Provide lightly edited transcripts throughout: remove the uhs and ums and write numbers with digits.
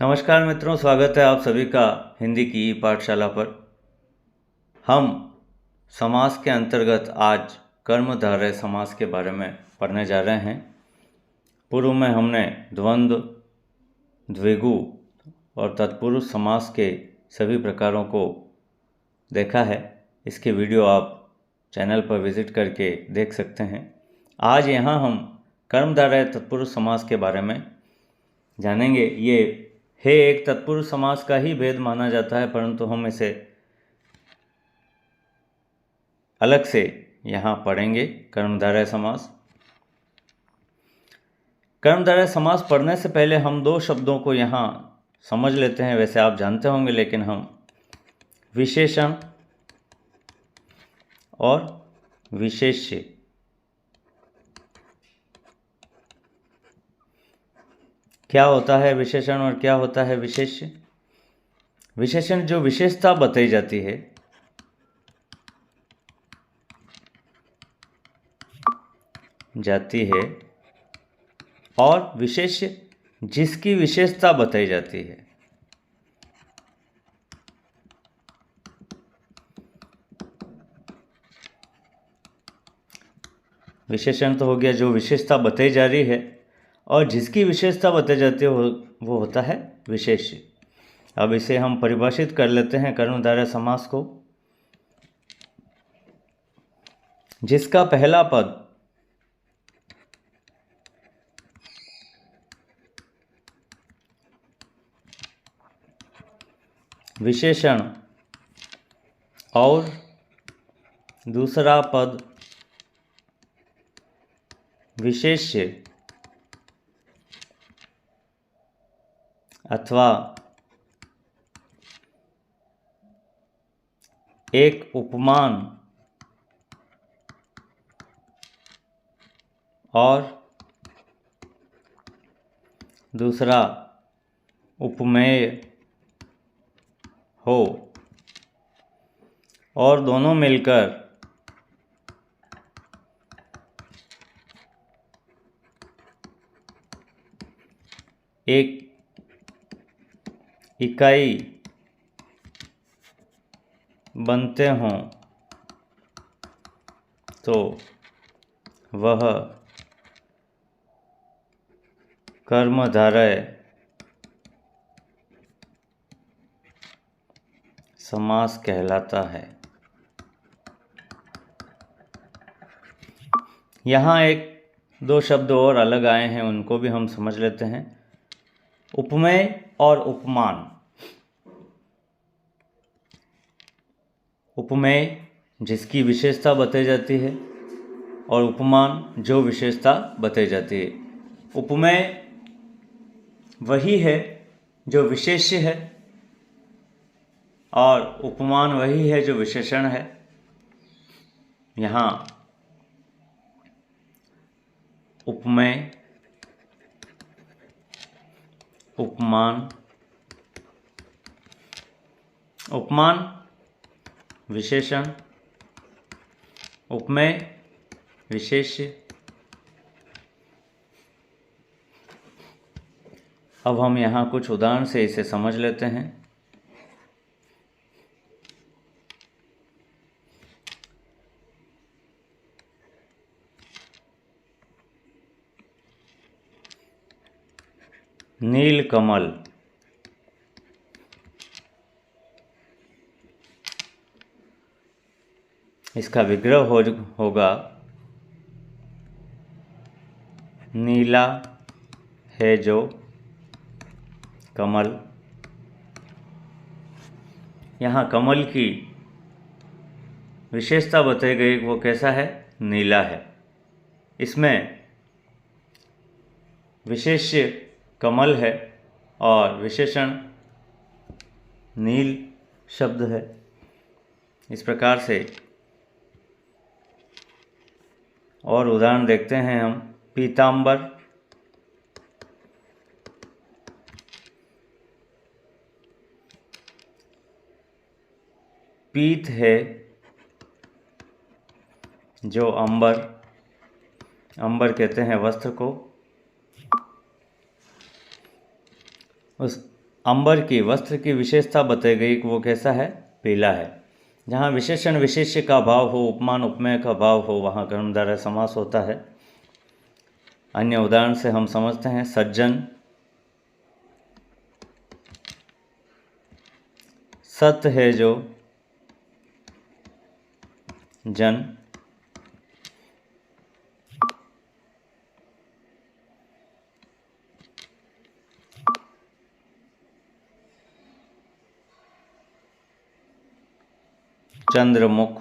नमस्कार मित्रों, स्वागत है आप सभी का हिंदी की पाठशाला पर। हम समास के अंतर्गत आज कर्मधारय समास के बारे में पढ़ने जा रहे हैं। पूर्व में हमने द्वंद्व, द्विगु और तत्पुरुष समास के सभी प्रकारों को देखा है। इसके वीडियो आप चैनल पर विजिट करके देख सकते हैं। आज यहाँ हम कर्मधारय तत्पुरुष समास के बारे में जानेंगे। ये है एक तत्पुरुष समास का ही भेद माना जाता है, परंतु हम इसे अलग से यहाँ पढ़ेंगे। कर्मधारय समास। कर्मधारय समास पढ़ने से पहले हम दो शब्दों को यहाँ समझ लेते हैं। वैसे आप जानते होंगे, लेकिन हम विशेषण और विशेष्य, क्या होता है विशेषण और क्या होता है विशेष्य। विशेषण जो विशेषता बताई जाती है और विशेष्य जिसकी विशेषता बताई जाती है। विशेषण तो हो गया जो विशेषता बताई जा रही है, और जिसकी विशेषता बताई जाती है वो होता है विशेष्य। अब इसे हम परिभाषित कर लेते हैं कर्मधारय समास को। जिसका पहला पद विशेषण और दूसरा पद विशेष्य अथवा एक उपमान और दूसरा उपमेय हो, और दोनों मिलकर एक इकाई बनते हों, तो वह कर्मधारय समास कहलाता है। यहाँ एक दो शब्द और अलग आए हैं, उनको भी हम समझ लेते हैं। उपमेय और उपमान। उपमेय जिसकी विशेषता बताई जाती है, और उपमान जो विशेषता बताई जाती है। उपमेय वही है जो विशेष्य है, और उपमान वही है जो विशेषण है। यहाँ उपमेय, उपमान, उपमान विशेषण, उपमेय विशेष्य। अब हम यहाँ कुछ उदाहरण से इसे समझ लेते हैं। नीलकमल। इसका विग्रह होगा नीला है जो कमल। यहाँ कमल की विशेषता बताई गई, वो कैसा है? नीला है। इसमें विशेष्य कमल है और विशेषण नील शब्द है। इस प्रकार से और उदाहरण देखते हैं हम। पीतांबर, पीत है जो अंबर, अंबर कहते हैं वस्त्र को, अंबर की वस्त्र की विशेषता बताई गई कि वो कैसा है, पीला है। जहाँ विशेषण विशेष्य का भाव हो, उपमान उपमेय का भाव हो, वहाँ कर्मधारय समास होता है। अन्य उदाहरण से हम समझते हैं, सज्जन सत है जो जन, चंद्रमुख,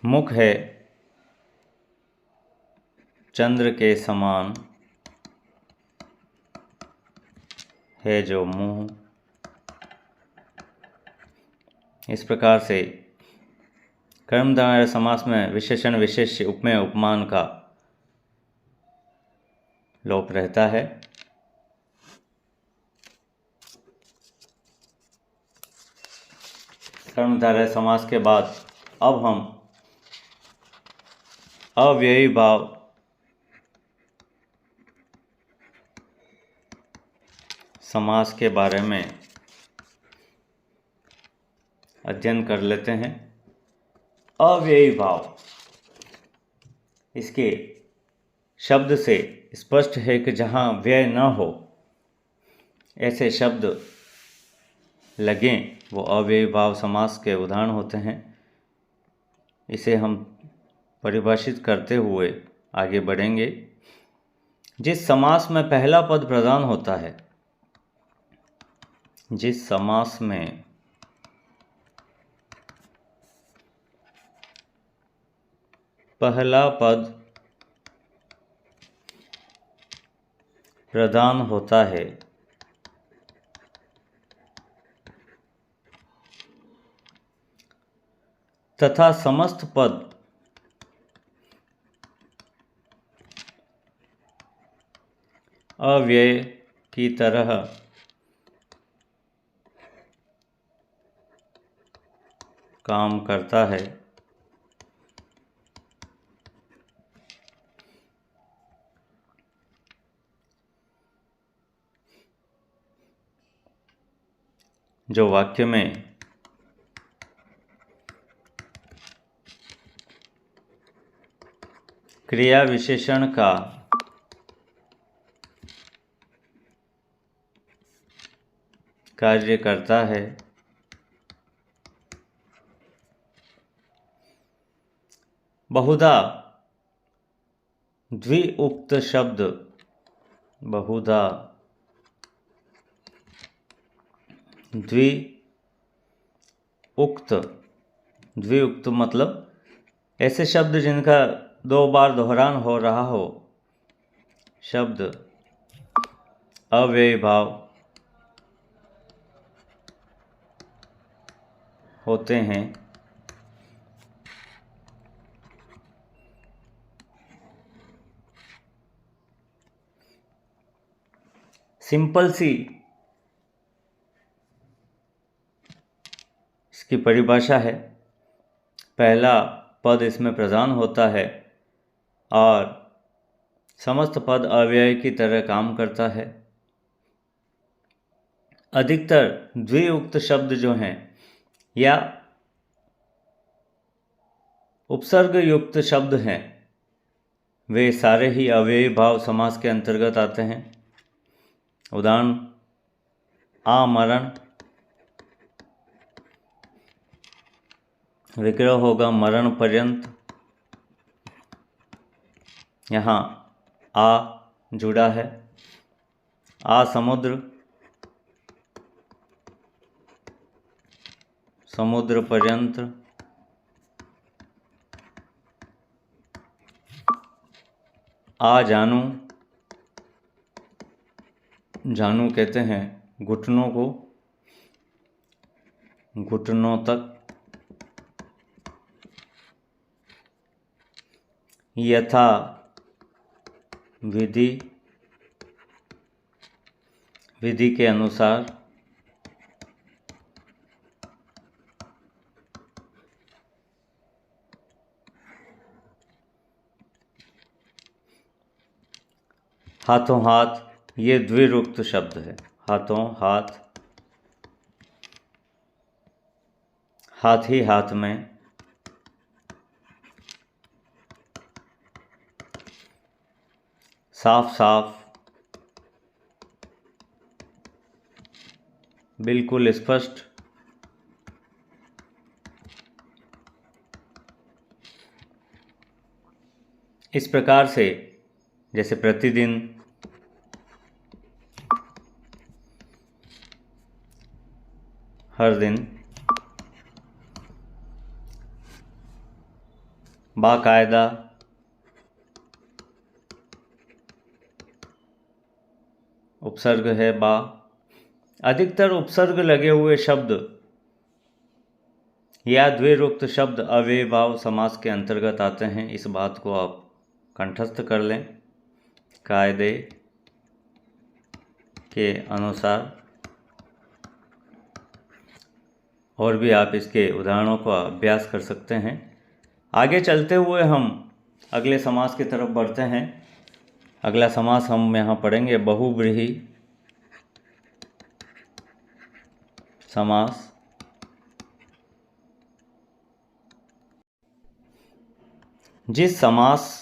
मुख है चंद्र के समान है जो मुंह। इस प्रकार से कर्मधारय समास में विशेषण विशेष्य उपमेय उपमान का लोप रहता है। कर्मधारय समास के बाद अब हम अव्ययी भाव समास के बारे में अध्ययन कर लेते हैं। अव्ययी भाव, इसके शब्द से स्पष्ट है कि जहाँ व्यय न हो ऐसे शब्द लगें वो अव्ययी भाव समास के उदाहरण होते हैं। इसे हम परिभाषित करते हुए आगे बढ़ेंगे। जिस समास में पहला पद प्रधान होता है, जिस समास में पहला पद प्रधान होता है तथा समस्त पद अव्यय की तरह काम करता है, जो वाक्य में क्रिया विशेषण का कार्य करता है, बहुधा द्विउक्त शब्द, बहुधा द्विउक्त मतलब ऐसे शब्द जिनका दो बार दोहरान हो रहा हो, शब्द अव्ययी भाव होते हैं। सिंपल सी इसकी परिभाषा है, पहला पद इसमें प्रधान होता है और समस्त पद अव्यय की तरह काम करता है। अधिकतर द्विउक्त शब्द जो हैं या उपसर्ग युक्त शब्द हैं वे सारे ही अव्ययी भाव समास के अंतर्गत आते हैं। उदाहरण, आमरण, विग्रह होगा मरण पर्यंत, यहाँ आ जुड़ा है। आ समुद्र, समुद्र पर्यंत। आ जानू, जानू कहते हैं घुटनों को, घुटनों तक। यथा विधि, विधि के अनुसार। हाथों हाथ, ये द्विरुक्त शब्द है। हाथों हाथ, हाथ ही हाथ में, साफ साफ, बिल्कुल स्पष्ट, इस प्रकार से जैसे प्रतिदिन, हर दिन, बाकायदा, उपसर्ग है बा। अधिकतर उपसर्ग लगे हुए शब्द या द्विरुक्त शब्द अव्ययीभाव समास के अंतर्गत आते हैं। इस बात को आप कंठस्थ कर लें। कायदे के अनुसार, और भी आप इसके उदाहरणों का अभ्यास कर सकते हैं। आगे चलते हुए हम अगले समास की तरफ बढ़ते हैं। अगला समास हम यहाँ पढ़ेंगे बहुव्रीहि समास। जिस समास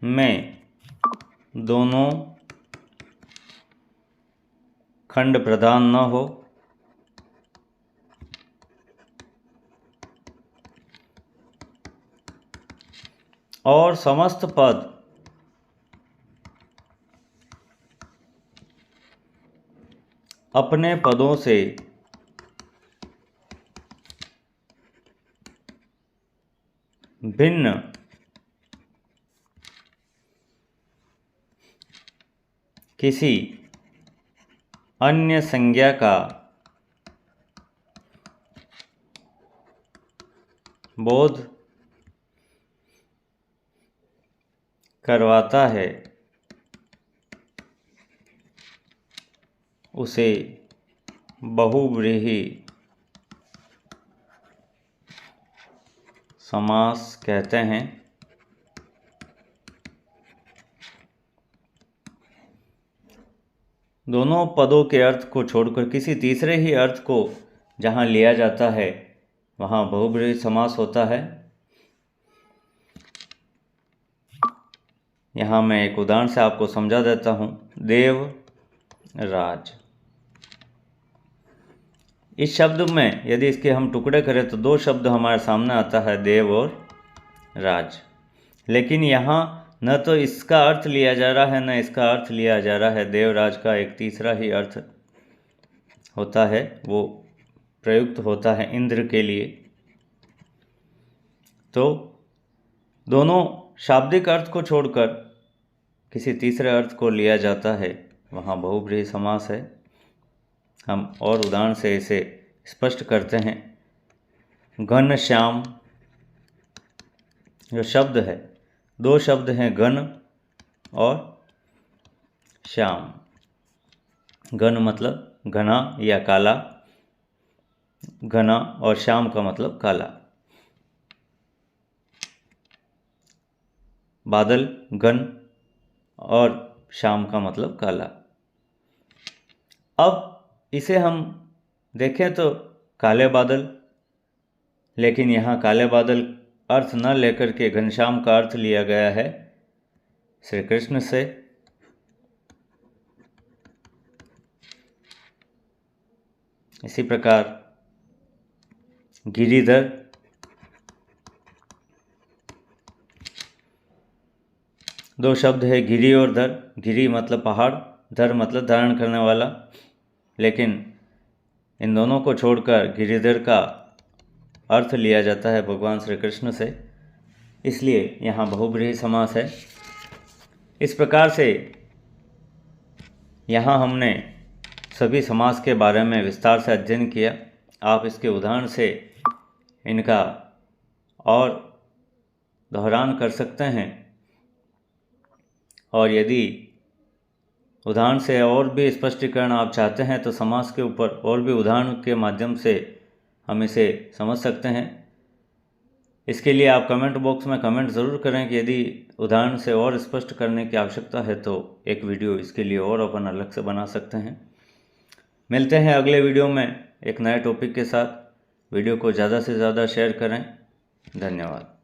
में दोनों खंड प्रधान न हो और समस्त पद अपने पदों से भिन्न किसी अन्य संज्ञा का बोध करवाता है, उसे बहुव्रीहि समास कहते हैं। दोनों पदों के अर्थ को छोड़कर किसी तीसरे ही अर्थ को जहाँ लिया जाता है वहाँ बहुव्रीहि समास होता है। यहाँ मैं एक उदाहरण से आपको समझा देता हूँ। देव राज, इस शब्द में यदि इसके हम टुकड़े करें तो दो शब्द हमारे सामने आता है, देव और राज। लेकिन यहाँ न तो इसका अर्थ लिया जा रहा है न इसका अर्थ लिया जा रहा है। देवराज का एक तीसरा ही अर्थ होता है, वो प्रयुक्त होता है इंद्र के लिए। तो दोनों शाब्दिक अर्थ को छोड़कर किसी तीसरे अर्थ को लिया जाता है, वहाँ बहुव्रीहि समास है। हम और उदाहरण से इसे स्पष्ट करते हैं। घनश्याम जो शब्द है, दो शब्द हैं, घन और श्याम। घन मतलब घना या काला, घना, और श्याम का मतलब काला। बादल घन और श्याम का मतलब काला। अब इसे हम देखें तो काले बादल, लेकिन यहाँ काले बादल अर्थ न लेकर के घनश्याम का अर्थ लिया गया है श्री कृष्ण से। इसी प्रकार गिरिधर, दो शब्द है, गिरि और धर। गिरि मतलब पहाड़, धर मतलब धारण करने वाला, लेकिन इन दोनों को छोड़कर गिरिधर का अर्थ लिया जाता है भगवान श्री कृष्ण से, इसलिए यहाँ बहुव्रीहि समास है। इस प्रकार से यहाँ हमने सभी समास के बारे में विस्तार से अध्ययन किया। आप इसके उदाहरण से इनका और दोहरान कर सकते हैं, और यदि उदाहरण से और भी स्पष्टीकरण आप चाहते हैं तो समास के ऊपर और भी उदाहरण के माध्यम से हम इसे समझ सकते हैं। इसके लिए आप कमेंट बॉक्स में कमेंट ज़रूर करें कि यदि उदाहरण से और स्पष्ट करने की आवश्यकता है तो एक वीडियो इसके लिए और अपन अलग से बना सकते हैं। मिलते हैं अगले वीडियो में एक नए टॉपिक के साथ। वीडियो को ज़्यादा से ज़्यादा शेयर करें। धन्यवाद।